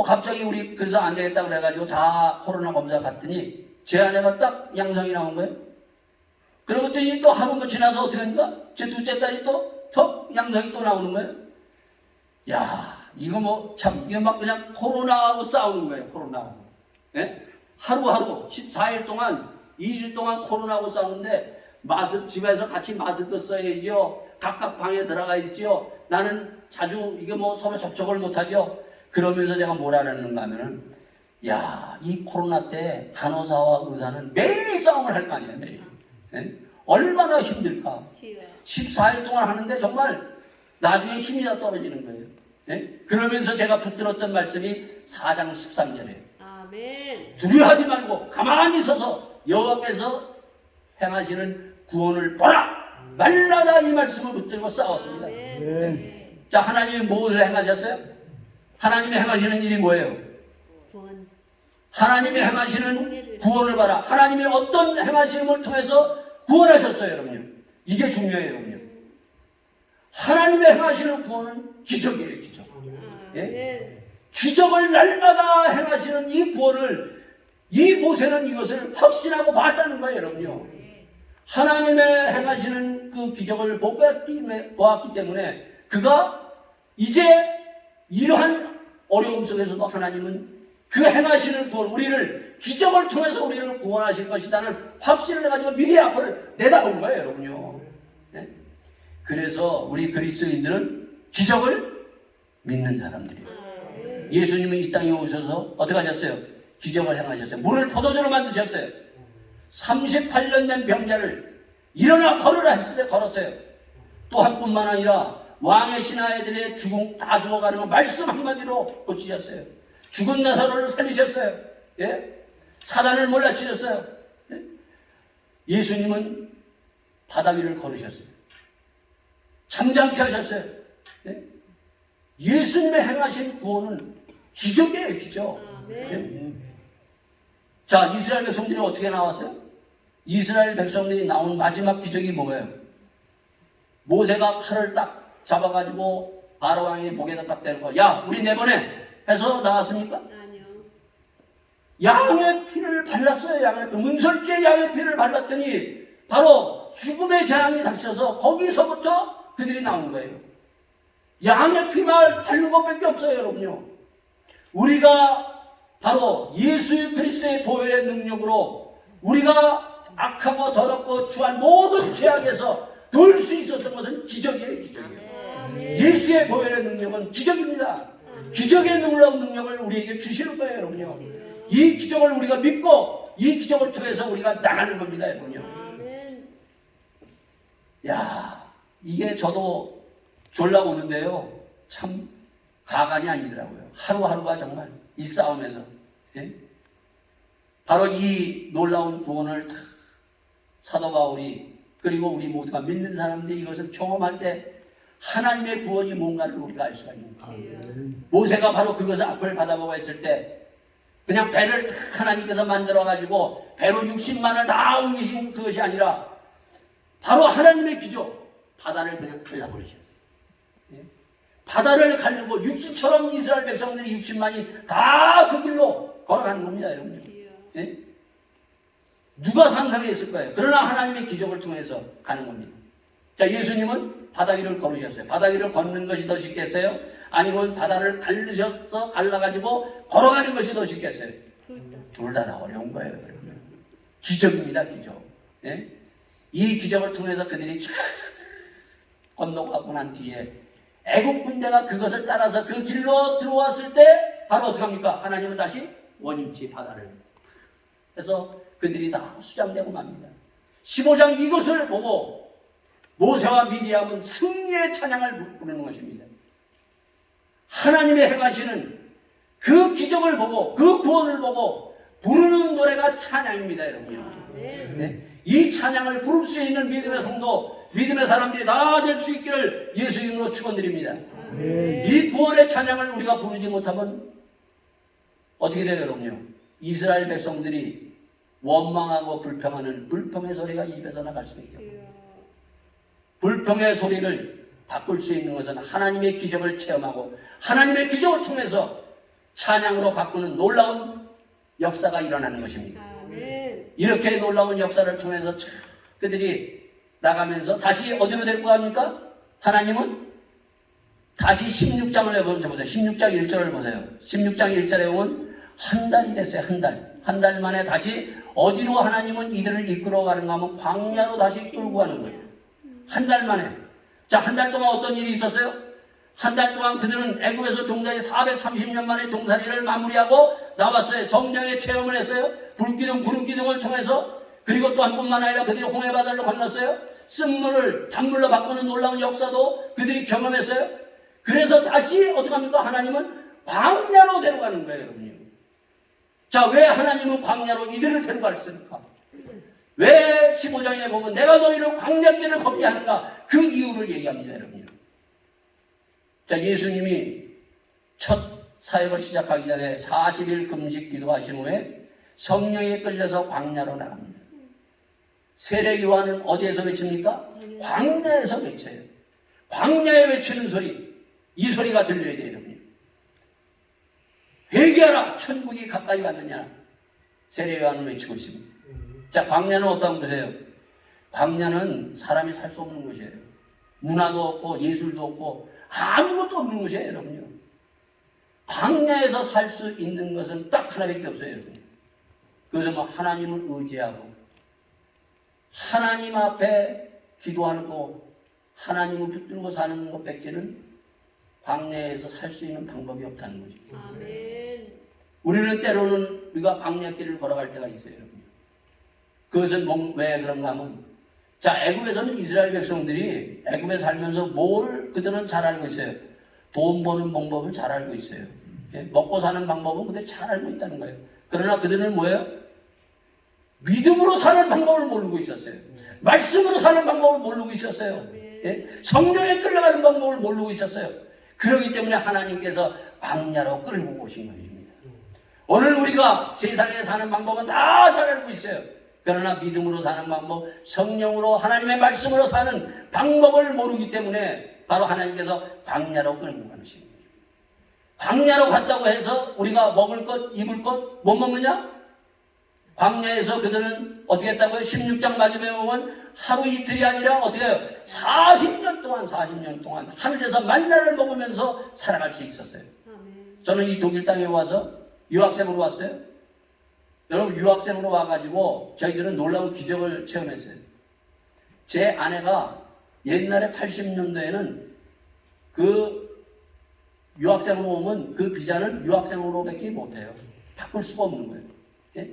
갑자기 우리 그래서 안 되겠다 그래가지고 다 코로나 검사 갔더니 제 아내가 딱 양성이 나온 거예요. 그러더니 또 하루 지나서 어떻게 합니까? 제 둘째 딸이 또 더 양성이 또 나오는 거예요. 야, 이거 뭐 참 이거 막 그냥 코로나하고 싸우는 거예요. 코로나하고. 네? 하루하루 14일 동안 2주 동안 코로나하고 싸우는데 집에서 같이 마스크 써야죠. 각각 방에 들어가야죠. 나는 자주 이게 뭐 서로 접촉을 못하죠. 그러면서 제가 뭐라는가 하면은 야, 이 코로나 때 간호사와 의사는 매일 싸움을 할 거 아니에요, 매일. 네? 얼마나 힘들까. 14일 동안 하는데 정말 나중에 힘이 다 떨어지는 거예요. 네? 그러면서 제가 붙들었던 말씀이 4장 13절이에요. 아멘. 두려워하지 말고 가만히 서서 여호와께서 행하시는 구원을 보라. 날마다 이 말씀을 붙들고 싸웠습니다. 아멘. 자, 하나님이 뭘 행하셨어요? 하나님이 행하시는 일이 뭐예요? 구원. 하나님이 행하시는 구원을 봐라. 하나님이 어떤 행하시는 통해서 구원하셨어요, 여러분요. 이게 중요해요, 여러분요. 하나님의 행하시는 구원은 기적이에요, 기적. 예? 아멘. 기적을 날마다 행하시는 이 구원을, 이 모세는 이것을 확신하고 봤다는 거예요, 여러분요. 하나님의 행하시는 그 기적을 보았기 때문에 그가 이제 이러한 어려움 속에서도 하나님은 그 행하시는 구원, 우리를 기적을 통해서 우리를 구원하실 것이라는 확신을 가지고 미래 앞을 내다본 거예요, 여러분요. 네? 그래서 우리 그리스도인들은 기적을 믿는 사람들이에요. 예수님은 이 땅에 오셔서 어떻게 하셨어요? 기적을 행하셨어요. 물을 포도주로 만드셨어요. 38년 된 병자를 일어나 걸으라 했을 때 걸었어요. 또 한 뿐만 아니라 왕의 신하애들의 다 죽어가는 거 말씀 한마디로 고치셨어요. 죽은 나사로를 살리셨어요. 예? 사단을 몰라치셨어요. 예? 예수님은 바다 위를 걸으셨어요. 잠잠케 하셨어요. 예? 예수님의 행하신 구원은 기적이에요, 기적. 예? 자, 이스라엘 백성들이 어떻게 나왔어요? 이스라엘 백성들이 나온 마지막 기적이 뭐예요? 모세가 칼을 딱 잡아가지고 바로 왕의 목에다 딱 대고, 야, 우리 내보내! 해서 나왔습니까? 아니요. 양의 피를 발랐어요. 양의 피. 문설주의 양의 피를 발랐더니 바로 죽음의 재앙이 닥쳐서 거기서부터 그들이 나온 거예요. 양의 피만 바른 것밖에 없어요, 여러분요. 우리가 바로 예수 그리스도의 보혈의 능력으로 우리가 악하고 더럽고 추한 모든 죄악에서 놓을 수 있었던 것은 기적이에요, 기적이에요. 예수의 보혈의 능력은 기적입니다. 기적의 놀라운 능력을 우리에게 주시는 거예요, 여러분요. 이 기적을 우리가 믿고 이 기적을 통해서 우리가 나가는 겁니다, 여러분요. 야, 이게 저도 졸라오는데요. 참 가관이 아니더라고요. 하루하루가 정말 이 싸움에서. 예? 바로 이 놀라운 구원을 다 사도 바울이 그리고 우리 모두가 믿는 사람들이 이것을 경험할 때 하나님의 구원이 뭔가를 우리가 알 수가 있는 거예요. 모세가 바로 그것을 앞을 받아보고 했을 때 그냥 배를 탁 하나님께서 만들어가지고 배로 60만을 다 옮기신 그것이 아니라 바로 하나님의 기적, 바다를 그냥 갈라버리셨어요. 예? 바다를 가르고 육지처럼 이스라엘 백성들이 60만이 다 그 길로 걸어가는 겁니다, 여러분. 예? 누가 상상했을 거예요? 그러나 하나님의 기적을 통해서 가는 겁니다. 자, 예수님은 바다 위를 걸으셨어요. 바다 위를 걷는 것이 더 쉽겠어요? 아니면 바다를 갈라가지고 걸어가는 것이 더 쉽겠어요? 둘 다 어려운 거예요, 여러분. 기적입니다, 기적. 예? 이 기적을 통해서 그들이 쫙 건너가고 난 뒤에 애국 군대가 그것을 따라서 그 길로 들어왔을 때 바로 어떻게 합니까? 하나님은 다시 원위치 바다를 해서 그들이 다 수장되고 맙니다. 15장 이것을 보고 모세와 미리암은 승리의 찬양을 부르는 것입니다. 하나님의 행하시는 그 기적을 보고 그 구원을 보고 부르는 노래가 찬양입니다, 여러분. 네? 이 찬양을 부를 수 있는 믿음의 성도, 믿음의 사람들이 다 될 수 있기를 예수 이름으로 축원드립니다. 이 구원의 찬양을 우리가 부르지 못하면 어떻게 돼요, 여러분요? 이스라엘 백성들이 원망하고 불평하는 불평의 소리가 입에서 나갈 수 있죠. 불평의 소리를 바꿀 수 있는 것은 하나님의 기적을 체험하고 하나님의 기적을 통해서 찬양으로 바꾸는 놀라운 역사가 일어나는 것입니다. 이렇게 놀라운 역사를 통해서 그들이 나가면서 다시 어디로 데리고 갑니까? 하나님은 다시 16장을 먼저 보세요. 16장 1절을 보세요. 16장 1절에 보면 한 달이 됐어요. 한 달. 한 달 만에 다시 어디로 하나님은 이들을 이끌어가는가 하면 광야로 다시 끌고 가는 거예요. 한 달 만에. 자, 한 달 동안 어떤 일이 있었어요? 한 달 동안 그들은 애굽에서 종살이 430년 만에 종살이를 마무리하고 나왔어요. 성령의 체험을 했어요. 불기둥, 구름기둥을 통해서. 그리고 또 한 번만 아니라 그들이 홍해바다를 건넜어요. 쓴물을 단물로 바꾸는 놀라운 역사도 그들이 경험했어요. 그래서 다시 어떻게 합니까? 하나님은 광야로 데려가는 거예요, 여러분요. 자, 왜 하나님은 광야로 이들을 데려갔습니까? 왜 15장에 보면 내가 너희를 광야길을 걷게 하는가? 그 이유를 얘기합니다, 여러분요. 자, 예수님이 첫 사역을 시작하기 전에 40일 금식 기도하신 후에 성령에 끌려서 광야로 나갑니다. 세례 요한은 어디에서 외칩니까? 광야에서 외쳐요. 광야에 외치는 소리, 이 소리가 들려야 돼요, 여러분. 회개하라, 천국이 가까이 왔느냐. 세례 요한은 외치고 있습니다. 자, 광야는 어떤 곳이에요? 광야는 사람이 살 수 없는 곳이에요. 문화도 없고 예술도 없고 아무것도 없는 곳이에요, 여러분요. 광야에서 살 수 있는 것은 딱 하나밖에 없어요, 여러분. 그것은 뭐 하나님을 의지하고 하나님 앞에 기도하고 하나님을 붙들고 사는 것밖에는 광야에서 살 수 있는 방법이 없다는 거죠. 아멘. 우리는 때로는 우리가 광야길을 걸어갈 때가 있어요, 여러분. 그것은 왜 그런가 하면, 자, 애굽에서는 이스라엘 백성들이 애굽에 살면서 뭘 그들은 잘 알고 있어요. 돈 버는 방법을 잘 알고 있어요. 예? 먹고 사는 방법은 그들이 잘 알고 있다는 거예요. 그러나 그들은 뭐예요? 믿음으로 사는 방법을 모르고 있었어요. 말씀으로 사는 방법을 모르고 있었어요. 예? 성령에 끌려가는 방법을 모르고 있었어요. 그렇기 때문에 하나님께서 광야로 끌고 오신 것입니다. 오늘 우리가 세상에 사는 방법은 다 잘 알고 있어요. 그러나 믿음으로 사는 방법, 성령으로 하나님의 말씀으로 사는 방법을 모르기 때문에 바로 하나님께서 광야로 끌고 가시는 거예요. 광야로 갔다고 해서 우리가 먹을 것, 입을 것 못 먹느냐? 광야에서 그들은 어떻게 했다고요? 16장 마지막에 보면 하루 이틀이 아니라 어떻게 해요? 40년 동안 하늘에서 만나를 먹으면서 살아갈 수 있었어요. 아멘. 저는 이 독일 땅에 와서 유학생으로 왔어요. 여러분, 유학생으로 와가지고 저희들은 놀라운 기적을 체험했어요. 제 아내가 옛날에 80년도에는 그 유학생으로 오면 그 비자는 유학생으로밖에 못해요. 바꿀 수가 없는 거예요. 예?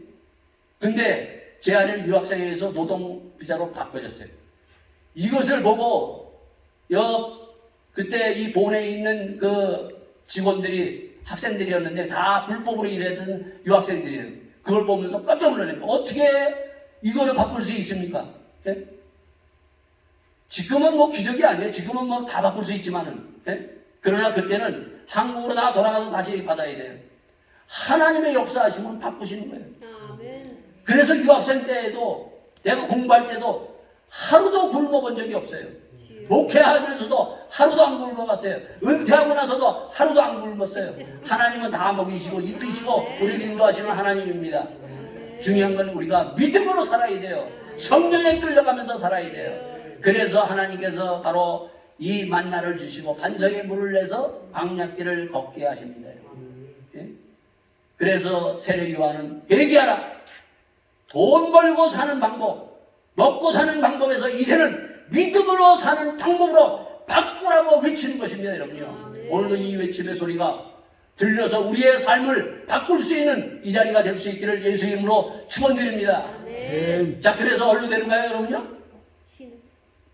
근데 제 아내는 유학생에서 노동 비자로 바꿔줬어요. 이것을 보고 그때 이 본에 있는 그 직원들이 학생들이었는데 다 불법으로 일하던 유학생들이에요. 그걸 보면서 깜짝 놀랐어요. 어떻게 이거를 바꿀 수 있습니까? 예? 지금은 뭐 기적이 아니에요. 지금은 뭐 다 바꿀 수 있지만은. 예? 그러나 그때는 한국으로 다 돌아가서 다시 받아야 돼요. 하나님의 역사하시면 바꾸시는 거예요. 아멘. 그래서 유학생 때에도 내가 공부할 때도 하루도 굶어본 적이 없어요. 목회하면서도 하루도 안 굶어봤어요. 은퇴하고 나서도 하루도 안 굶었어요. 하나님은 다 먹이시고 입히시고 우리를 인도하시는 하나님입니다. 중요한 건 우리가 믿음으로 살아야 돼요. 성령에 끌려가면서 살아야 돼요. 그래서 하나님께서 바로 이 만나를 주시고 반석에 물을 내서 광야길을 걷게 하십니다. 예? 그래서 세례 요한은 회개하라. 돈 벌고 사는 방법, 먹고 사는 방법에서 이제는 믿음으로 사는 방법으로 바꾸라고 외치는 것입니다, 여러분요. 오늘도 이 외침의 소리가 들려서 우리의 삶을 바꿀 수 있는 이 자리가 될 수 있기를 예수 이름으로 축원드립니다. 자, 그래서 어디로 내려가요, 여러분요?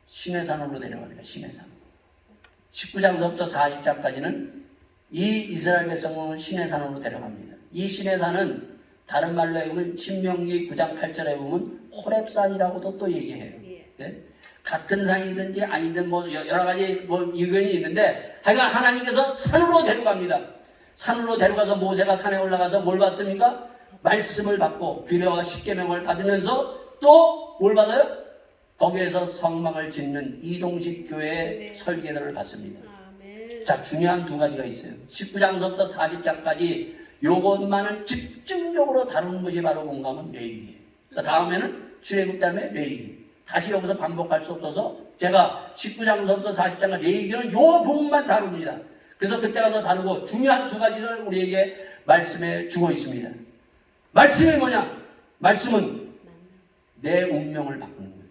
시내산으로 내려갑니다. 시내산으로. 19장서부터 40장까지는 이 이스라엘 백성을 시내산으로 데려갑니다. 이 시내산은 다른 말로 해보면 신명기 9장 8절에 보면 호렙산이라고도 또 얘기해요. 예? 같은 산이든지 아니든 뭐 여러 가지 뭐 의견이 있는데 하여간 하나님께서 산으로 데려갑니다. 산으로 데려가서 모세가 산에 올라가서 뭘 받습니까? 말씀을 받고 규례와 십계명을 받으면서 또 뭘 받아요? 거기에서 성막을 짓는 이동식 교회의 설계도를 받습니다. 자, 중요한 두 가지가 있어요. 19장서부터 40장까지 요것만은 집중적으로 다루는 것이 바로 뭔가 하면 레위기예요. 그래서 다음에는 출애굽 다음에 레위기. 다시 여기서 반복할 수 없어서 제가 19장서부터 40장까지 레위기는 요 부분만 다룹니다. 그래서 그때 가서 다루고 중요한 두 가지를 우리에게 말씀에 주고 있습니다. 말씀이 뭐냐? 말씀은 내 운명을 바꾸는 거예요.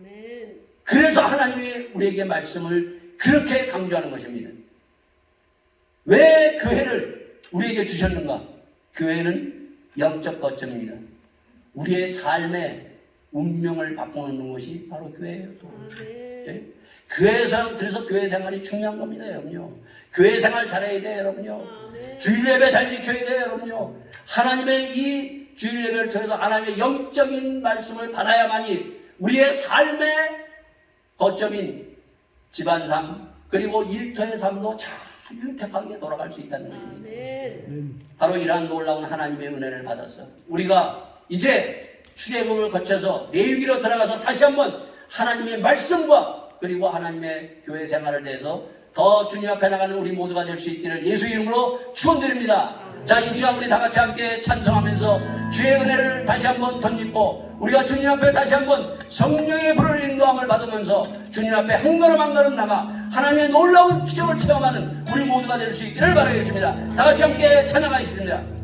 아멘. 그래서 하나님이 우리에게 말씀을 그렇게 강조하는 것입니다. 왜 교회를 우리에게 주셨는가? 교회는 영적 거점입니다. 우리의 삶의 운명을 바꾸는 것이 바로 교회예요. 예? 그래서 교회 생활이 중요한 겁니다, 여러분요. 교회 생활 잘해야 돼요, 여러분요. 주일 예배 잘 지켜야 돼요, 여러분요. 하나님의 이 주일 예배를 통해서 하나님의 영적인 말씀을 받아야만이 우리의 삶의 거점인 집안삶 그리고 일터의 삶도 잘 윤택하게 돌아갈 수 있다는 것입니다. 아멘. 바로 이러한 놀라운 하나님의 은혜를 받아서 우리가 이제 출애굽을 거쳐서 레위기로 들어가서 다시 한번 하나님의 말씀과 그리고 하나님의 교회 생활을 위해서 더 주님 앞에 나가는 우리 모두가 될 수 있기를 예수 이름으로 축원드립니다. 자, 이 시간 우리 다 같이 함께 찬송하면서 주의 은혜를 다시 한번 덧입고 우리가 주님 앞에 다시 한번 성령의 불을 인도함을 받으면서 주님 앞에 한 걸음 한 걸음 나가 하나님의 놀라운 기적을 체험하는 우리 모두가 될 수 있기를 바라겠습니다. 다 같이 함께 찬양하겠습니다.